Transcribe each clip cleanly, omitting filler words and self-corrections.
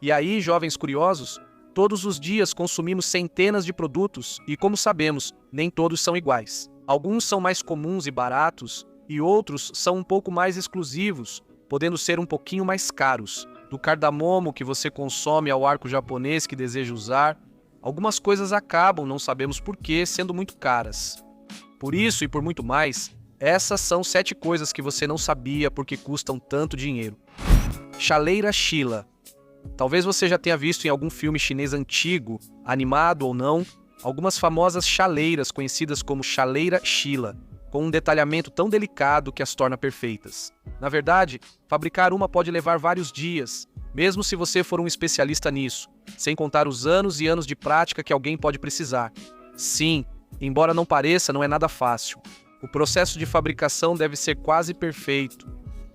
E aí, jovens curiosos, todos os dias consumimos centenas de produtos e, como sabemos, nem todos são iguais. Alguns são mais comuns e baratos, e outros são um pouco mais exclusivos, podendo ser um pouquinho mais caros. Do cardamomo que você consome ao arco japonês que deseja usar, algumas coisas acabam, não sabemos porquê, sendo muito caras. Por isso e por muito mais, essas são 7 coisas que você não sabia porque custam tanto dinheiro. Chaleira Shilla. Talvez você já tenha visto em algum filme chinês antigo, animado ou não, algumas famosas chaleiras conhecidas como chaleira Shilla, com um detalhamento tão delicado que as torna perfeitas. Na verdade, fabricar uma pode levar vários dias, mesmo se você for um especialista nisso, sem contar os anos e anos de prática que alguém pode precisar. Sim, embora não pareça, não é nada fácil. O processo de fabricação deve ser quase perfeito.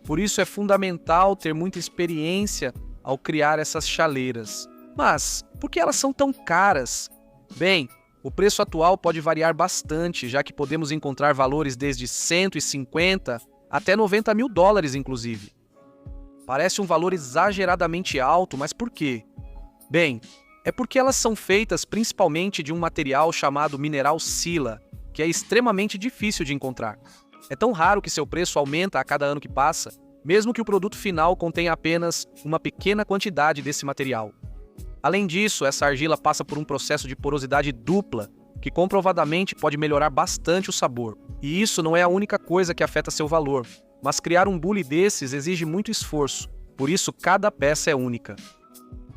Por isso é fundamental ter muita experiência ao criar essas chaleiras. Mas, por que elas são tão caras? Bem, o preço atual pode variar bastante, já que podemos encontrar valores desde 150 até 90 mil dólares, inclusive. Parece um valor exageradamente alto, mas por quê? Bem, é porque elas são feitas principalmente de um material chamado mineral Sila, que é extremamente difícil de encontrar. É tão raro que seu preço aumenta a cada ano que passa, mesmo que o produto final contenha apenas uma pequena quantidade desse material. Além disso, essa argila passa por um processo de porosidade dupla, que comprovadamente pode melhorar bastante o sabor. E isso não é a única coisa que afeta seu valor, mas criar um bule desses exige muito esforço, por isso cada peça é única.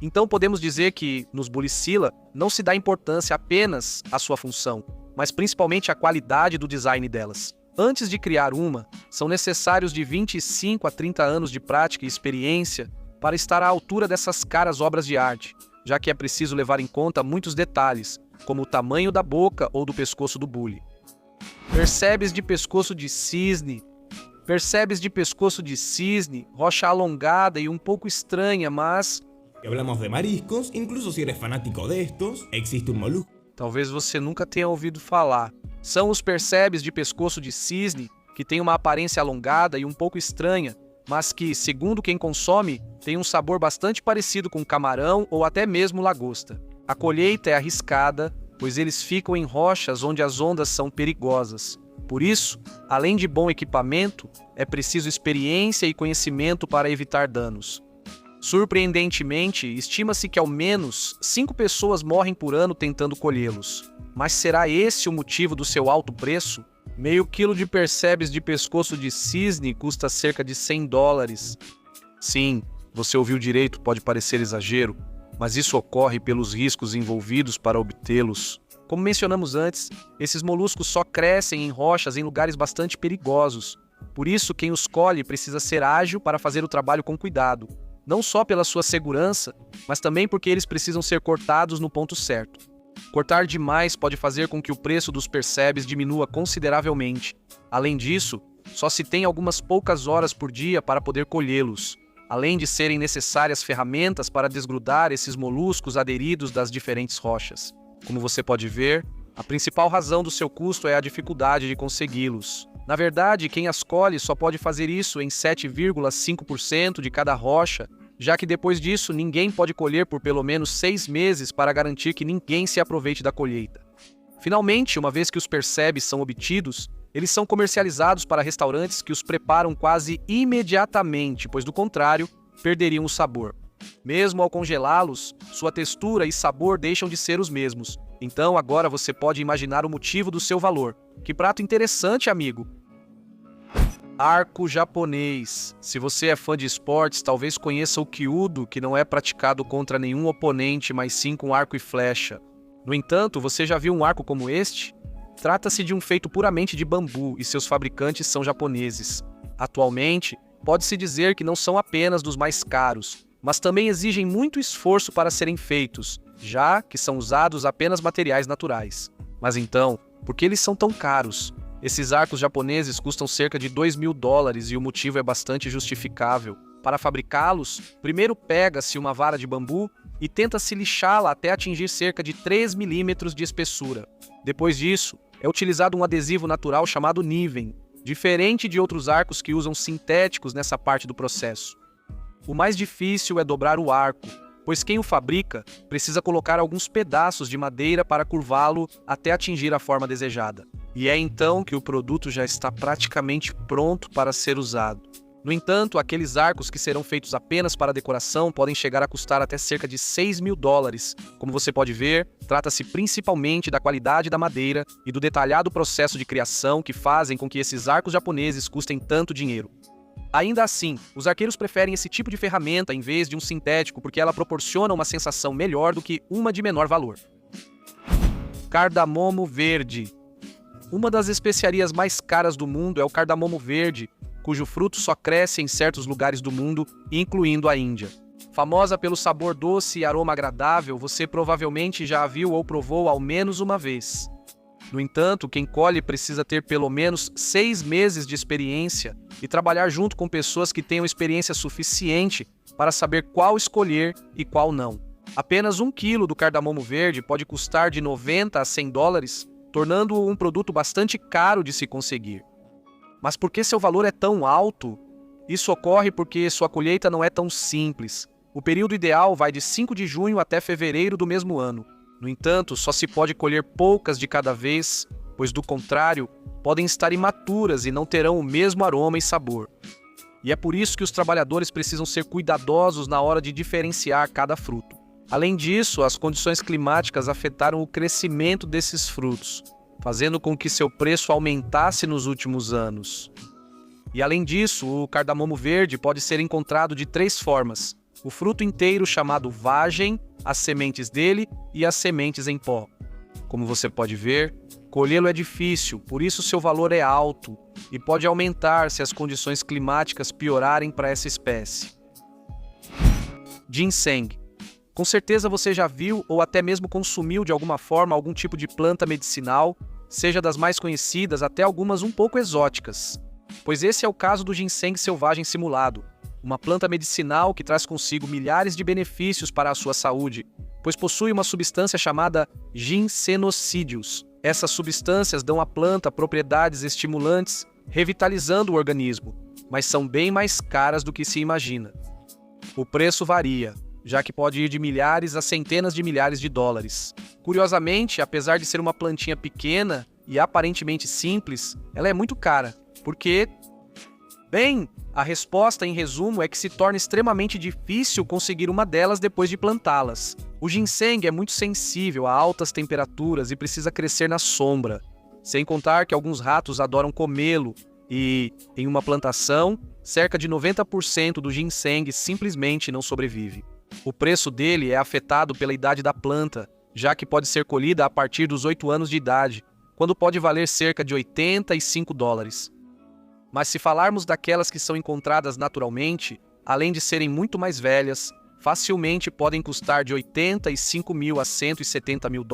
Então podemos dizer que, nos bules Sila, não se dá importância apenas à sua função, mas principalmente à qualidade do design delas. Antes de criar uma, são necessários de 25 a 30 anos de prática e experiência para estar à altura dessas caras obras de arte, já que é preciso levar em conta muitos detalhes, como o tamanho da boca ou do pescoço do bule. Percebes de pescoço de cisne. Percebes de pescoço de cisne, rocha alongada e um pouco estranha, mas... Si hablamos de mariscos, incluso si eres fanático de estos, existe un molusco. Talvez você nunca tenha ouvido falar. São os percebes de pescoço de cisne, que tem uma aparência alongada e um pouco estranha, mas que, segundo quem consome, tem um sabor bastante parecido com camarão ou até mesmo lagosta. A colheita é arriscada, pois eles ficam em rochas onde as ondas são perigosas. Por isso, além de bom equipamento, é preciso experiência e conhecimento para evitar danos. Surpreendentemente, estima-se que ao menos 5 pessoas morrem por ano tentando colhê-los. Mas será esse o motivo do seu alto preço? Meio quilo de percebes de pescoço de cisne custa cerca de 100 dólares. Sim, você ouviu direito, pode parecer exagero, mas isso ocorre pelos riscos envolvidos para obtê-los. Como mencionamos antes, esses moluscos só crescem em rochas em lugares bastante perigosos. Por isso, quem os colhe precisa ser ágil para fazer o trabalho com cuidado. Não só pela sua segurança, mas também porque eles precisam ser cortados no ponto certo. Cortar demais pode fazer com que o preço dos percebes diminua consideravelmente. Além disso, só se tem algumas poucas horas por dia para poder colhê-los, além de serem necessárias ferramentas para desgrudar esses moluscos aderidos das diferentes rochas. Como você pode ver, a principal razão do seu custo é a dificuldade de consegui-los. Na verdade, quem as colhe só pode fazer isso em 7,5% de cada rocha, já que depois disso ninguém pode colher por pelo menos 6 meses para garantir que ninguém se aproveite da colheita. Finalmente, uma vez que os percebes são obtidos, eles são comercializados para restaurantes que os preparam quase imediatamente, pois do contrário, perderiam o sabor. Mesmo ao congelá-los, sua textura e sabor deixam de ser os mesmos. Então agora você pode imaginar o motivo do seu valor. Que prato interessante, amigo! Arco japonês. Se você é fã de esportes, talvez conheça o kyudo, que não é praticado contra nenhum oponente, mas sim com arco e flecha. No entanto, você já viu um arco como este? Trata-se de um feito puramente de bambu e seus fabricantes são japoneses. Atualmente, pode-se dizer que não são apenas dos mais caros, mas também exigem muito esforço para serem feitos, já que são usados apenas materiais naturais. Mas então, por que eles são tão caros? Esses arcos japoneses custam cerca de 2 mil dólares e o motivo é bastante justificável. Para fabricá-los, primeiro pega-se uma vara de bambu e tenta-se lixá-la até atingir cerca de 3 milímetros de espessura. Depois disso, é utilizado um adesivo natural chamado Niven, diferente de outros arcos que usam sintéticos nessa parte do processo. O mais difícil é dobrar o arco, pois quem o fabrica precisa colocar alguns pedaços de madeira para curvá-lo até atingir a forma desejada. E é então que o produto já está praticamente pronto para ser usado. No entanto, aqueles arcos que serão feitos apenas para decoração podem chegar a custar até cerca de $6.000. Como você pode ver, trata-se principalmente da qualidade da madeira e do detalhado processo de criação que fazem com que esses arcos japoneses custem tanto dinheiro. Ainda assim, os arqueiros preferem esse tipo de ferramenta em vez de um sintético porque ela proporciona uma sensação melhor do que uma de menor valor. Cardamomo verde. Uma das especiarias mais caras do mundo é o cardamomo verde, cujo fruto só cresce em certos lugares do mundo, incluindo a Índia. Famosa pelo sabor doce e aroma agradável, você provavelmente já a viu ou provou ao menos uma vez. No entanto, quem colhe precisa ter pelo menos 6 meses de experiência e trabalhar junto com pessoas que tenham experiência suficiente para saber qual escolher e qual não. Apenas 1 quilo do cardamomo verde pode custar de $90 a $100, tornando-o um produto bastante caro de se conseguir. Mas por que seu valor é tão alto? Isso ocorre porque sua colheita não é tão simples. O período ideal vai de 5 de junho até fevereiro do mesmo ano. No entanto, só se pode colher poucas de cada vez, pois do contrário, podem estar imaturas e não terão o mesmo aroma e sabor. E é por isso que os trabalhadores precisam ser cuidadosos na hora de diferenciar cada fruto. Além disso, as condições climáticas afetaram o crescimento desses frutos, fazendo com que seu preço aumentasse nos últimos anos. E além disso, o cardamomo verde pode ser encontrado de 3 formas: o fruto inteiro chamado vagem, as sementes dele e as sementes em pó. Como você pode ver, colhê-lo é difícil, por isso seu valor é alto e pode aumentar se as condições climáticas piorarem para essa espécie. Ginseng. Com certeza você já viu ou até mesmo consumiu de alguma forma algum tipo de planta medicinal, seja das mais conhecidas até algumas um pouco exóticas. Pois esse é o caso do ginseng selvagem simulado, uma planta medicinal que traz consigo milhares de benefícios para a sua saúde, pois possui uma substância chamada ginsenocídeos. Essas substâncias dão à planta propriedades estimulantes, revitalizando o organismo, mas são bem mais caras do que se imagina. O preço varia, já que pode ir de milhares a centenas de milhares de dólares. Curiosamente, apesar de ser uma plantinha pequena e aparentemente simples, ela é muito cara, porque... Bem, a resposta em resumo é que se torna extremamente difícil conseguir uma delas depois de plantá-las. O ginseng é muito sensível a altas temperaturas e precisa crescer na sombra, sem contar que alguns ratos adoram comê-lo e, em uma plantação, cerca de 90% do ginseng simplesmente não sobrevive. O preço dele é afetado pela idade da planta, já que pode ser colhida a partir dos 8 anos de idade, quando pode valer cerca de $85. Mas se falarmos daquelas que são encontradas naturalmente, além de serem muito mais velhas, facilmente podem custar de $85 mil a $170 mil.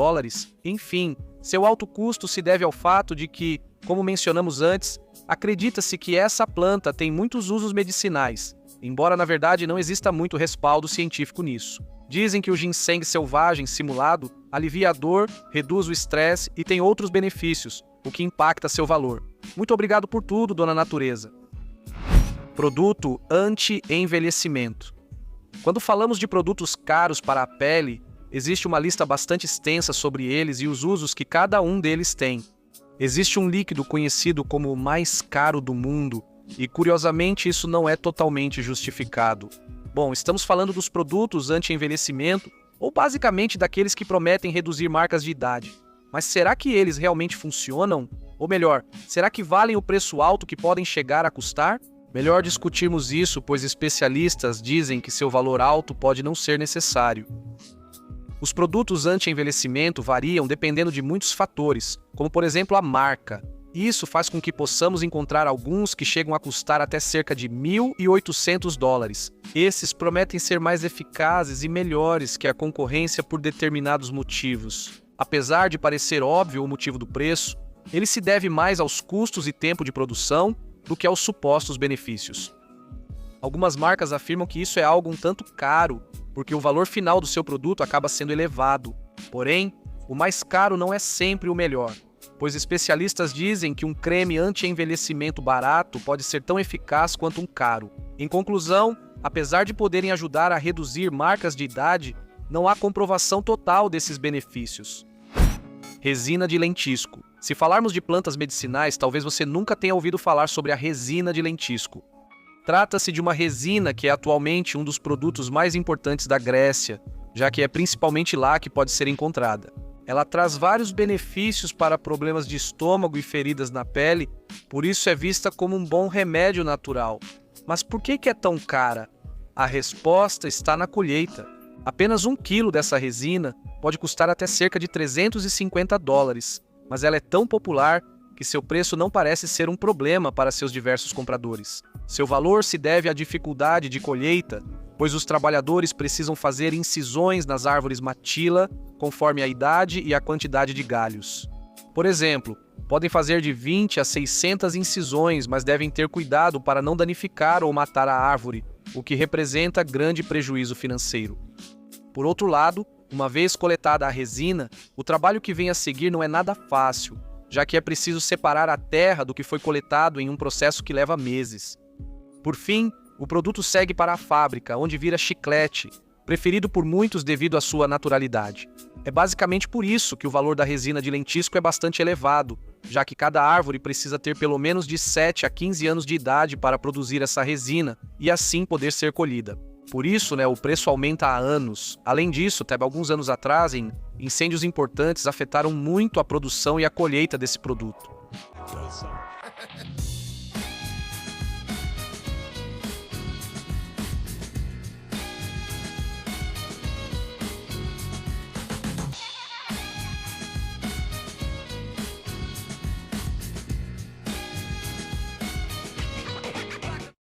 Enfim, seu alto custo se deve ao fato de que, como mencionamos antes, acredita-se que essa planta tem muitos usos medicinais, embora na verdade não exista muito respaldo científico nisso. Dizem que o ginseng selvagem simulado alivia a dor, reduz o estresse e tem outros benefícios, o que impacta seu valor. Muito obrigado por tudo, dona Natureza. Produto anti-envelhecimento. Quando falamos de produtos caros para a pele, existe uma lista bastante extensa sobre eles e os usos que cada um deles tem. Existe um líquido conhecido como o mais caro do mundo, e curiosamente isso não é totalmente justificado. Bom, estamos falando dos produtos anti-envelhecimento, ou basicamente daqueles que prometem reduzir marcas de idade. Mas será que eles realmente funcionam? Ou melhor, será que valem o preço alto que podem chegar a custar? Melhor discutirmos isso, pois especialistas dizem que seu valor alto pode não ser necessário. Os produtos anti-envelhecimento variam dependendo de muitos fatores, como por exemplo a marca. Isso faz com que possamos encontrar alguns que chegam a custar até cerca de $1.800. Esses prometem ser mais eficazes e melhores que a concorrência por determinados motivos. Apesar de parecer óbvio o motivo do preço, ele se deve mais aos custos e tempo de produção do que aos supostos benefícios. Algumas marcas afirmam que isso é algo um tanto caro, porque o valor final do seu produto acaba sendo elevado. Porém, o mais caro não é sempre o melhor, pois especialistas dizem que um creme anti-envelhecimento barato pode ser tão eficaz quanto um caro. Em conclusão, Apesar de poderem ajudar a reduzir marcas de idade, não há comprovação total desses benefícios. Resina de lentisco. Se falarmos de plantas medicinais, talvez você nunca tenha ouvido falar sobre a resina de lentisco. Trata-se de uma resina que é atualmente um dos produtos mais importantes da Grécia, já que é principalmente lá que pode ser encontrada. Ela traz vários benefícios para problemas de estômago e feridas na pele, por isso é vista como um bom remédio natural. Mas por que é tão cara? A resposta está na colheita. Apenas 1 quilo dessa resina pode custar até cerca de $350, mas ela é tão popular que seu preço não parece ser um problema para seus diversos compradores. Seu valor se deve à dificuldade de colheita, pois os trabalhadores precisam fazer incisões nas árvores matila conforme a idade e a quantidade de galhos. Por exemplo, podem fazer de 20 a 600 incisões, mas devem ter cuidado para não danificar ou matar a árvore, o que representa grande prejuízo financeiro. Por outro lado, uma vez coletada a resina, o trabalho que vem a seguir não é nada fácil, já que é preciso separar a terra do que foi coletado em um processo que leva meses. Por fim, o produto segue para a fábrica, onde vira chiclete, preferido por muitos devido à sua naturalidade. É basicamente por isso que o valor da resina de lentisco é bastante elevado, já que cada árvore precisa ter pelo menos de 7 a 15 anos de idade para produzir essa resina e assim poder ser colhida. Por isso, o preço aumenta há anos. Além disso, até alguns anos atrás, incêndios importantes afetaram muito a produção e a colheita desse produto.